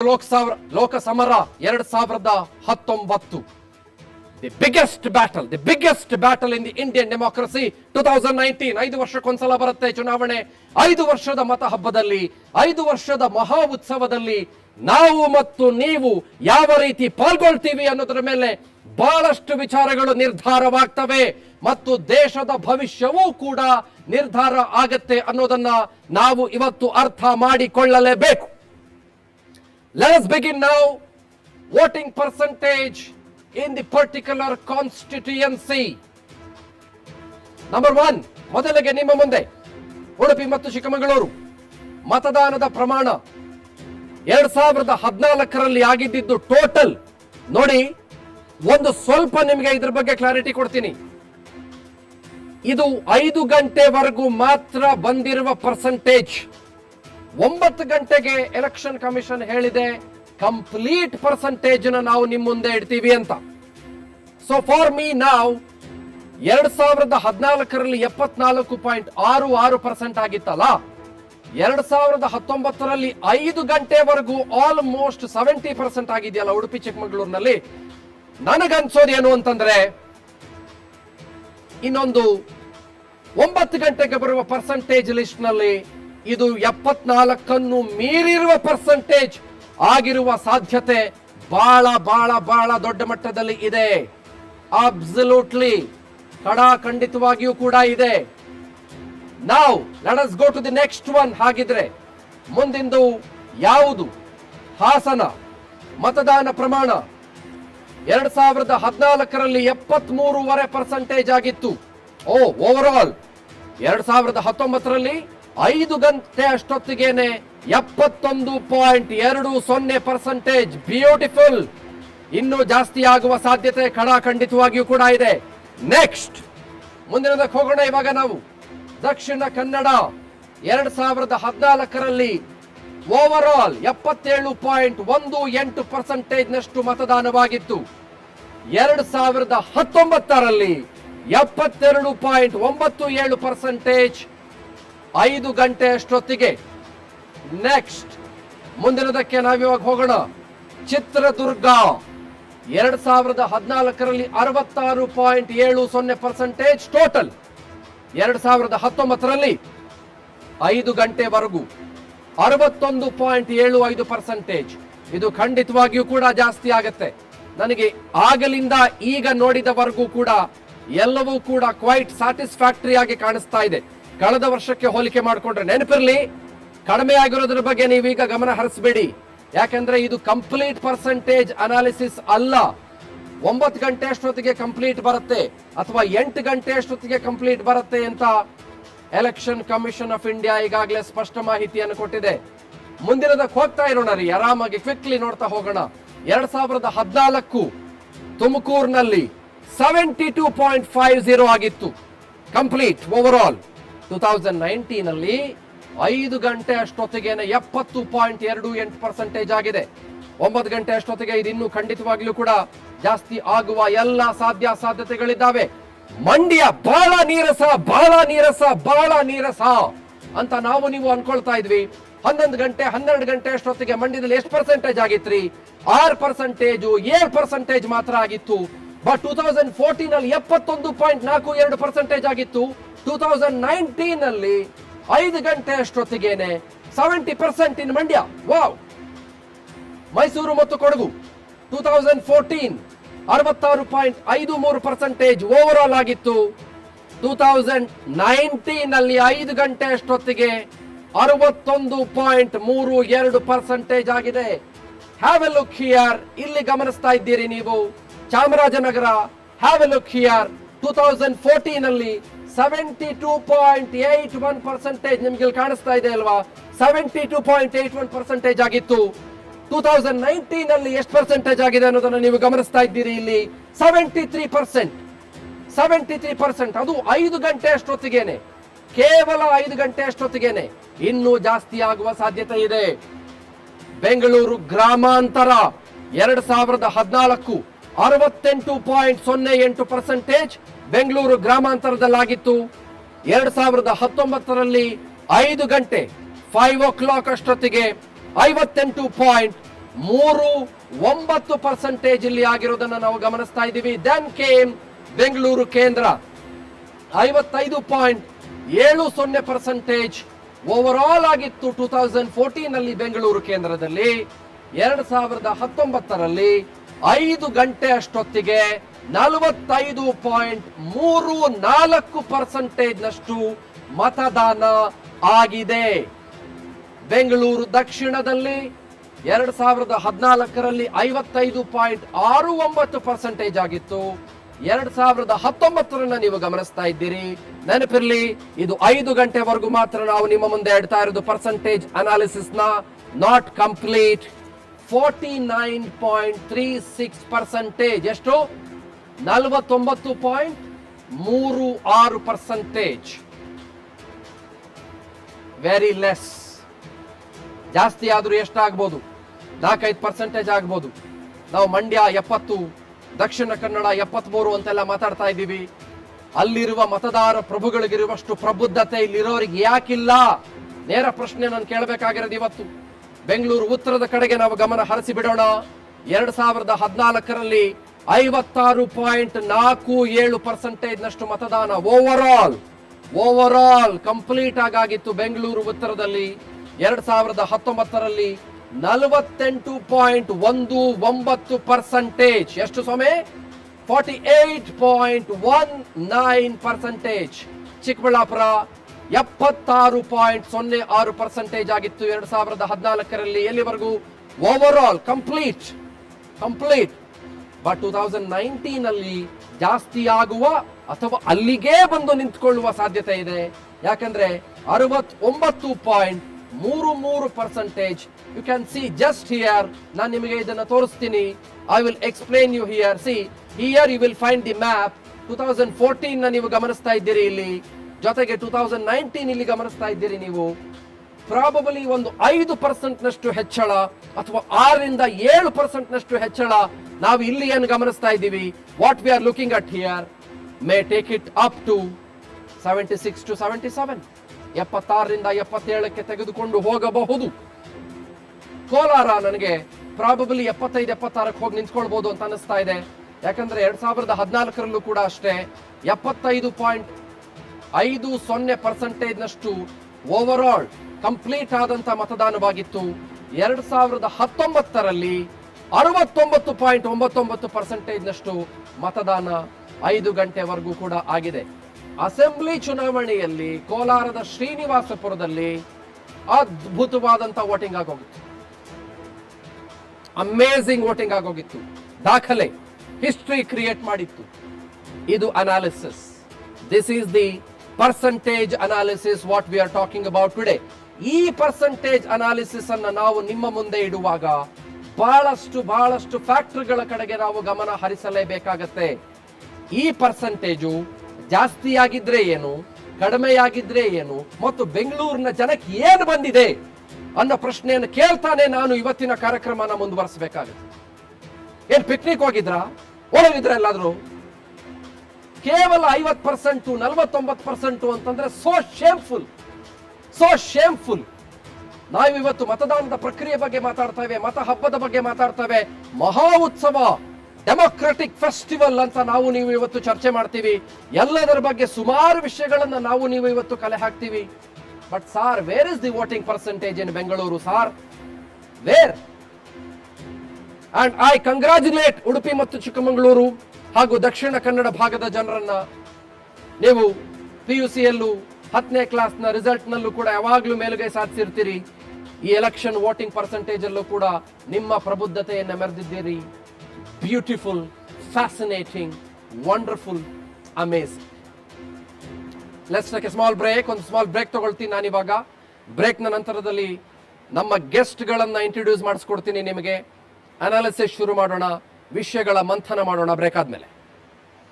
ಲೋಕ ಸಮರ 2019 the biggest battle in the Indian democracy 2019 5 ವರ್ಷಕ್ಕೊಂದ್ಸಲ ಬರುತ್ತೆ ಚುನಾವಣೆ. 5 ವರ್ಷದ ಮತ ಹಬ್ಬದಲ್ಲಿ, 5 ವರ್ಷದ ಮಹಾ ಉತ್ಸವದಲ್ಲಿ ನಾವು ಮತ್ತು ನೀವು ಯಾವ ರೀತಿ ಪಾಲ್ಗೊಳ್ತೀವಿ ಅನ್ನೋದರ ಮೇಲೆ ಬಹಳಷ್ಟು ವಿಚಾರಗಳು ನಿರ್ಧಾರವಾಗ್ತವೆ ಮತ್ತು ದೇಶದ ಭವಿಷ್ಯವೂ ಕೂಡ ನಿರ್ಧಾರ ಆಗತ್ತೆ ಅನ್ನೋದನ್ನ ನಾವು ಇವತ್ತು ಅರ್ಥ ಮಾಡಿಕೊಳ್ಳಲೇಬೇಕು. Let us begin now. Voting percentage in the particular constituency. Number 1, ಮೊದಲಿಗೆ ನಿಮ್ಮ ಮುಂದೆ ಉಡುಪಿ ಮತ್ತು ಚಿಕ್ಕಮಗಳೂರು ಮತದಾನದ ಪ್ರಮಾಣ 2014ರಲ್ಲಿ ಆಗಿದ್ದು ಟೋಟಲ್ ನೋಡಿ. ಒಂದು ಸ್ವಲ್ಪ ನಿಮಗೆ ಇದ್ರ ಬಗ್ಗೆ ಕ್ಲಾರಿಟಿ ಕೊಡ್ತೀನಿ. ಇದು 5 ಗಂಟೆವರೆಗೂ ಮಾತ್ರ ಬಂದಿರುವ ಪರ್ಸೆಂಟೇಜ್. 9 ಗಂಟೆಗೆ ಎಲೆಕ್ಷನ್ ಕಮಿಷನ್ ಹೇಳಿದೆ ಕಂಪ್ಲೀಟ್ ಪರ್ಸೆಂಟೇಜ್ ನಾವು ನಿಮ್ಮ ಮುಂದೆ ಇಡ್ತೀವಿ ಅಂತ. ಸೊ ಫಾರ್ ಮೀ ನಾವ್ 2014ರಲ್ಲಿ 74.66% ಆಗಿತ್ತಲ್ಲ, 2019ರಲ್ಲಿ 5 ಗಂಟೆವರೆಗೂ ಆಲ್ಮೋಸ್ಟ್ 70% ಆಗಿದೆಯಲ್ಲ ಉಡುಪಿ ಚಿಕ್ಕಮಗಳೂರಿನಲ್ಲಿ. ನನಗನ್ಸೋದೇನು ಅಂತಂದ್ರೆ ಇನ್ನೊಂದು 9 ಗಂಟೆಗೆ ಬರುವ ಪರ್ಸೆಂಟೇಜ್ ಲಿಸ್ಟ್ ನಲ್ಲಿ ಇದು 74 ಮೀರಿರುವ ಪರ್ಸೆಂಟೇಜ್ ಆಗಿರುವ ಸಾಧ್ಯತೆ ಬಹಳ ಬಹಳ ಬಹಳ ದೊಡ್ಡ ಮಟ್ಟದಲ್ಲಿ ಇದೆ. ಅಬ್ಸಲ್ಯೂಟ್ಲಿ ಖಂಡಿತವಾಗಿಯೂ ಕೂಡ ಇದೆ. ನಾವು let us go to the next one. ಹಾಗಿದ್ರೆ ಮುಂದಿಂದು ಯಾವುದು? ಹಾಸನ ಮತದಾನ ಪ್ರಮಾಣ 2014ರಲ್ಲಿ 73.5% ಆಗಿತ್ತು. ಓವರ್ ಆಲ್ 2019ರಲ್ಲಿ 5 ಗಂಟೆ ಅಷ್ಟೊತ್ತಿಗೆನೆ 71.20%. ಬ್ಯೂಟಿಫುಲ್. ಇನ್ನೂ ಜಾಸ್ತಿ ಆಗುವ ಸಾಧ್ಯತೆ ಖಂಡಿತವಾಗಿಯೂ ಕೂಡ ಇದೆ. ನೆಕ್ಸ್ಟ್ ಮುಂದಿನದಕ್ಕೆ ಹೋಗೋಣ. ಇವಾಗ ನಾವು ದಕ್ಷಿಣ ಕನ್ನಡ 2014ರಲ್ಲಿ ಓವರ್ ಆಲ್ 77.18% ನಷ್ಟು ಮತದಾನವಾಗಿತ್ತು. 2019ರಲ್ಲಿ 72.97% 5 ಗಂಟೆ ಅಷ್ಟೊತ್ತಿಗೆ. ನೆಕ್ಸ್ಟ್ ಮುಂದಿನದಕ್ಕೆ ನಾವಿವಾಗ ಹೋಗೋಣ. ಚಿತ್ರದುರ್ಗ 2014ರಲ್ಲಿ 66.70% ಟೋಟಲ್. 2019ರಲ್ಲಿ 5 ಗಂಟೆವರೆಗೂ 61.75%. ಇದು ಖಂಡಿತವಾಗಿಯೂ ಕೂಡ ಜಾಸ್ತಿ ಆಗತ್ತೆ. ನನಗೆ ಆಗಲಿಂದ ಈಗ ನೋಡಿದವರೆಗೂ ಕೂಡ ಎಲ್ಲವೂ ಕೂಡ ಕ್ವೈಟ್ ಸ್ಯಾಟಿಸ್ಫ್ಯಾಕ್ಟರಿ ಆಗಿ ಕಾಣಿಸ್ತಾ ಇದೆ. ಕಳೆದ ವರ್ಷಕ್ಕೆ ಹೋಲಿಕೆ ಮಾಡಿಕೊಂಡ್ರೆ ನೆನಪಿರ್ಲಿ, ಕಡಿಮೆ ಆಗಿರೋದ್ರ ಬಗ್ಗೆ ನೀವೀಗ ಗಮನ ಹರಿಸಬೇಡಿ. ಯಾಕಂದ್ರೆ ಇದು ಕಂಪ್ಲೀಟ್ ಪರ್ಸೆಂಟೇಜ್ ಅನಾಲಿಸಿಸ್ ಅಲ್ಲ. 9 ಗಂಟೆ ಅಷ್ಟೊತ್ತಿಗೆ ಕಂಪ್ಲೀಟ್ ಬರುತ್ತೆ ಅಥವಾ 8 ಗಂಟೆ ಅಷ್ಟೊತ್ತಿಗೆ ಕಂಪ್ಲೀಟ್ ಬರುತ್ತೆ ಅಂತ ಎಲೆಕ್ಷನ್ ಕಮಿಷನ್ ಆಫ್ ಇಂಡಿಯಾ ಈಗಾಗಲೇ ಸ್ಪಷ್ಟ ಮಾಹಿತಿಯನ್ನು ಕೊಟ್ಟಿದೆ. ಮುಂದಿನದಕ್ಕೆ ಹೋಗ್ತಾ ಇರೋಣ ರೀ, ಆರಾಮಾಗಿ ಕ್ವಿಕ್ಲಿ ನೋಡ್ತಾ ಹೋಗೋಣ. 2014 ತುಮಕೂರಿನಲ್ಲಿ 72.50 ಆಗಿತ್ತು ಕಂಪ್ಲೀಟ್ ಓವರ್ ಆಲ್. 2019ನಲ್ಲಿ 5 ಗಂಟೆ ಅಷ್ಟೊತ್ತಿಗೆನೆ 70.28% ಆಗಿದೆ. 9 ಗಂಟೆ ಅಷ್ಟೊತ್ತಿಗೆ ಇದು ಇನ್ನೂ ಖಂಡಿತವಾಗ್ಲೂ ಕೂಡ ಜಾಸ್ತಿ ಆಗುವ ಎಲ್ಲ ಸಾಧ್ಯತೆಗಳಿದ್ದಾವೆ. ಮಂಡ್ಯ ಬಹಳ ನೀರಸ ಅಂತ ನಾವು ನೀವು ಅನ್ಕೊಳ್ತಾ ಇದ್ವಿ. 12 ಗಂಟೆ ಅಷ್ಟೊತ್ತಿಗೆ ಮಂಡ್ಯದಲ್ಲಿ ಎಷ್ಟು ಪರ್ಸೆಂಟೇಜ್ ಆಗಿತ್ರಿ? 6% ಮಾತ್ರ ಆಗಿತ್ತು. ಬಟ್ 2014ನಲ್ಲಿ 71.42% ಆಗಿತ್ತು. 2019ನಲ್ಲಿ 5 ಗಂಟೆ ಅಷ್ಟೊತ್ತಿಗೆನೆ 70% ಇನ್ ಮಂಡ್ಯ. ವಾವ್. ಮೈಸೂರು ಮತ್ತು ಕೊಡಗು 2014 66.53% ಓವರ್ ಆಲ್ ಆಗಿತ್ತು. 2019ನಲ್ಲಿ 5 ಗಂಟೆ ಅಷ್ಟೊತ್ತಿಗೆ 61.32% ಆಗಿದೆ. Have a look here. ಇಲ್ಲಿ ಗಮನಿಸ್ತಾ ಇದ್ದೀರಿ ನೀವು, Chamarajanagar. Have a look here. 2014ನಲ್ಲಿ 72.81% ನಿಮ್ಗೆ ಇಲ್ಲಿ ಕಾಣಿಸ್ತಾ ಇದೆ ಅಲ್ವಾ? 72.81% ಆಗಿತ್ತು. 2019ನಲ್ಲಿ ಎಷ್ಟು ಪರ್ಸೆಂಟೇಜ್ ಆಗಿದೆ ಅನ್ನೋದನ್ನ ನೀವು ಗಮನಿಸ್ತಾ ಇದ್ದೀರಿ ಇಲ್ಲಿ. 73%. ಅದು 5 ಗಂಟೆ ಅಷ್ಟೊತ್ತಿಗೆನೆ, ಕೇವಲ 5 ಗಂಟೆ ಅಷ್ಟೊತ್ತಿಗೆನೆ. ಇನ್ನೂ ಜಾಸ್ತಿ ಆಗುವ ಸಾಧ್ಯತೆ ಇದೆ. ಬೆಂಗಳೂರು ಗ್ರಾಮಾಂತರ 2014 68.08% ಬೆಂಗಳೂರು ಗ್ರಾಮಾಂತರದಲ್ಲಾಗಿತ್ತು. 2019ರಲ್ಲಿ 5 ಗಂಟೆ 5 o'clock ಅಷ್ಟೊತ್ತಿಗೆ 58.44% 3.9% ಇಲ್ಲಿ ಆಗಿರೋದನ್ನ ನಾವು ಗಮನಿಸ್ತಾ ಇದ್ದೀವಿ. ದೆನ್ ಕೇಮ್ ಬೆಂಗಳೂರು ಕೇಂದ್ರ 55.70% ಓವರ್ ಆಲ್ ಆಗಿತ್ತು 2014 ನಲ್ಲಿ. ಬೆಂಗಳೂರು ಕೇಂದ್ರದಲ್ಲಿ 2019ರಲ್ಲಿ 5 ಗಂಟೆ ಅಷ್ಟೊತ್ತಿಗೆ 45.34% ನಷ್ಟು ಮತದಾನ ಆಗಿದೆ. ಬೆಂಗಳೂರು ದಕ್ಷಿಣದಲ್ಲಿ 2014ರಲ್ಲಿ 55.69% ಆಗಿತ್ತು. 2019ರನ್ನ ನೀವು ಗಮನಿಸ್ತಾ ಇದ್ದೀರಿ. ನೆನಪಿರ್ಲಿ, ಇದು 5 ಗಂಟೆವರೆಗೂ ಮಾತ್ರ ನಾವು ನಿಮ್ಮ ಮುಂದೆ ಇಡ್ತಾ ಇರೋದು ಪರ್ಸೆಂಟೇಜ್ ಅನಾಲಿಸಿಸ್ ನ, ನಾಟ್ ಕಂಪ್ಲೀಟ್. 49.36%. ಎಷ್ಟು? 49.36%. Very less. ಜಾಸ್ತಿ ಆದ್ರೂ ಎಷ್ಟಾಗ್ಬೋದು? 4-5% ಆಗ್ಬೋದು. ನಾವು ಮಂಡ್ಯ 70, ದಕ್ಷಿಣ ಕನ್ನಡ 73 ಅಂತೆಲ್ಲ ಮಾತಾಡ್ತಾ ಇದ್ದೀವಿ. ಅಲ್ಲಿರುವ ಮತದಾರ ಪ್ರಭುಗಳಿಗಿರುವಷ್ಟು ಪ್ರಬುದ್ಧತೆ ಇಲ್ಲಿರೋರಿಗೆ ಯಾಕಿಲ್ಲ? ನೇರ ಪ್ರಶ್ನೆ ನಾನು ಕೇಳಬೇಕಾಗಿರೋದು ಇವತ್ತು. ಬೆಂಗಳೂರು ಉತ್ತರದ ಕಡೆಗೆ ನಾವು ಗಮನ ಹರಿಸಿ ಬಿಡೋಣ. 2014ರಲ್ಲಿ 56.47% ನಷ್ಟು ಮತದಾನ ಓವರ್ ಆಲ್ ಕಂಪ್ಲೀಟ್ ಆಗಿತ್ತು ಬೆಂಗಳೂರು ಉತ್ತರದಲ್ಲಿ. 2019ರಲ್ಲಿ 48.19%. ಎಷ್ಟು ಸ್ವಾಮಿ? 48.19%. ಚಿಕ್ಕಬಳ್ಳಾಪುರ 76.06% ಆಗಿತ್ತು 2014ರಲ್ಲಿ. ಎಲ್ಲಿವರೆಗೂ? Over all complete. ಬಟ್ 2019ನಲ್ಲಿ ಜಾಸ್ತಿ ಆಗುವ ಅಥವಾ ಅಲ್ಲಿಗೆ ಬಂದು ನಿಂತ್ಕೊಳ್ಳುವ ಸಾಧ್ಯತೆ ಇದೆ. ಯಾಕಂದ್ರೆ 69.33%. You can see just here. ನಾನು ನಿಮಗೆ ಇದನ್ನ ತೋರಿಸ್ತೀನಿ. I will explain you here. See here you will find the map. 2014 ನ ನೀವು ಗಮನಿಸ್ತಾ ಇದ್ದೀರಿ ಇಲ್ಲಿ, ಜೊತೆಗೆ 2019 ಇಲ್ಲಿ ಗಮನಿಸ್ತಾ ಇದ್ದೀರಿ ನೀವು. ಪ್ರಾಬಬಲಿ ಒಂದು 5% ನಷ್ಟು ಹೆಚ್ಚಳ ಅಥವಾ 6-7% ನಷ್ಟು ಹೆಚ್ಚಳ ನಾವು ಇಲ್ಲಿ ಏನು ಗಮನಿಸ್ತಾ ಇದ್ದೀವಿ. What we are looking at here may take it up to 76 to 77. 76-77ಕ್ಕೆ ತೆಗೆದುಕೊಂಡು ಹೋಗಬಹುದು. ಕೋಲಾರ ನನಗೆ ಪ್ರಾಬಬಲಿ 75-76ಕ್ಕೆ ಹೋಗಿ ನಿಂತ್ಕೊಳ್ಬಹುದು ಅಂತ ಅನಿಸ್ತಾ ಇದೆ. ಯಾಕಂದ್ರೆ 2014ರಲ್ಲೂ ಕೂಡ ಅಷ್ಟೇ 75.50% ನಷ್ಟು ಓವರ್ ಆಲ್ ಕಂಪ್ಲೀಟ್ ಆದಂತ ಮತದಾನವಾಗಿತ್ತು. 2019ರಲ್ಲಿ 69.99% ನಷ್ಟು ಮತದಾನ 5 ಗಂಟೆವರೆಗೂ ಕೂಡ ಆಗಿದೆ. ಅಸೆಂಬ್ಲಿ ಚುನಾವಣೆಯಲ್ಲಿ ಕೋಲಾರದ ಶ್ರೀನಿವಾಸಪುರದಲ್ಲಿ ಅದ್ಭುತವಾದಂತ ವೋಟಿಂಗ್ ಆಗೋಗಿತ್ತು. ಅಮೇಜಿಂಗ್ ವೋಟಿಂಗ್ ಆಗೋಗಿತ್ತು. ದಾಖಲೆ, ಹಿಸ್ಟ್ರಿ ಕ್ರಿಯೇಟ್ ಮಾಡಿತ್ತು. ಇದು analysis. This is the percentage analysis what we are talking about today. ಈ ಪರ್ಸೆಂಟೇಜ್ ಅನಾಲಿಸಿಸ್ ಅನ್ನ ನಾವು ನಿಮ್ಮ ಮುಂದೆ ಇಡುವಾಗ ಬಹಳಷ್ಟು ಫ್ಯಾಕ್ಟರ್ಗಳ ಕಡೆಗೆ ನಾವು ಗಮನ ಹರಿಸಲೇಬೇಕಾಗತ್ತೆ. ಈ ಪರ್ಸೆಂಟೇಜು ಜಾಸ್ತಿಯಾಗಿದ್ರೆ ಏನು, ಕಡಿಮೆಯಾಗಿದ್ರೆ ಏನು, ಮತ್ತು ಬೆಂಗಳೂರಿನ ಜನಕ್ಕೆ ಏನು ಬಂದಿದೆ ಅನ್ನೋ ಪ್ರಶ್ನೆಯನ್ನು ಕೇಳ್ತಾನೆ ನಾನು ಇವತ್ತಿನ ಕಾರ್ಯಕ್ರಮನ ಮುಂದುವರಿಸಬೇಕಾಗುತ್ತೆ. ಏನ್ ಪಿಕ್ನಿಕ್ ಹೋಗಿದ್ರಾ? ಹೋಗಿದ್ರ ಎಲ್ಲಾದ್ರೂ? ಕೇವಲ 50%, 49% ಅಂತಂದ್ರೆ ಸೋ ಶೇಮ್ಫುಲ್. ನಾವಿವತ್ತು ಮತದಾನದ ಪ್ರಕ್ರಿಯೆ ಬಗ್ಗೆ ಮಾತಾಡ್ತೇವೆ, ಮತ ಹಬ್ಬದ ಬಗ್ಗೆ ಮಾತಾಡ್ತೇವೆ, ಮಹಾ ಉತ್ಸವ, ಡೆಮೊಕ್ರೆಟಿಕ್ ಫೆಸ್ಟಿವಲ್ ಅಂತ ನಾವು ನೀವು ಇವತ್ತು ಚರ್ಚೆ ಮಾಡ್ತೀವಿ. ಎಲ್ಲದರ ಬಗ್ಗೆ ಸುಮಾರು ವಿಷಯಗಳನ್ನ ನಾವು ನೀವು ಇವತ್ತು ಕಲೆ ಹಾಕ್ತೀವಿ. But sir, where is the voting percentage in Bengaluru sir? Where? And I congratulate Udupi ಮತ್ತು ಚಿಕ್ಕಮಗಳೂರು ಹಾಗೂ ದಕ್ಷಿಣ ಕನ್ನಡ ಭಾಗದ ಜನರನ್ನ. ನೀವು PUCಯಲ್ಲೂ 10ನೇ ಕ್ಲಾಸ್ನ ರಿಸಲ್ಟ್ ನಲ್ಲೂ ಕೂಡ ಯಾವಾಗ್ಲೂ ಮೇಲುಗೈ ಸಾಧಿಸಿರ್ತೀರಿ. ಈ ಎಲೆಕ್ಷನ್ ವೋಟಿಂಗ್ ಪರ್ಸೆಂಟೇಜ್ ಅಲ್ಲೂ ಕೂಡ ನಿಮ್ಮ ಪ್ರಬುದ್ಧತೆಯನ್ನು ಮೆರೆದಿದ್ದೀರಿ. Beautiful, fascinating, wonderful, amazing. Let's take a small break. ಒಂದು ಸ್ಮಾಲ್ ಬ್ರೇಕ್ ತಗೊಳ್ತೀನಿ ನಾನು ಇವಾಗ. ಬ್ರೇಕ್ನ ನಂತರದಲ್ಲಿ ನಮ್ಮ ಗೆಸ್ಟ್ಗಳನ್ನ ಇಂಟ್ರೊಡ್ಯೂಸ್ ಮಾಡಿಸ್ಕೊಡ್ತೀನಿ ನಿಮಗೆ. ಅನಾಲಿಸಿಸ್ ಶುರು ಮಾಡೋಣ, ವಿಷಯಗಳ ಮಂಥನ ಮಾಡೋಣ ಬ್ರೇಕ್ ಆದ್ಮೇಲೆ.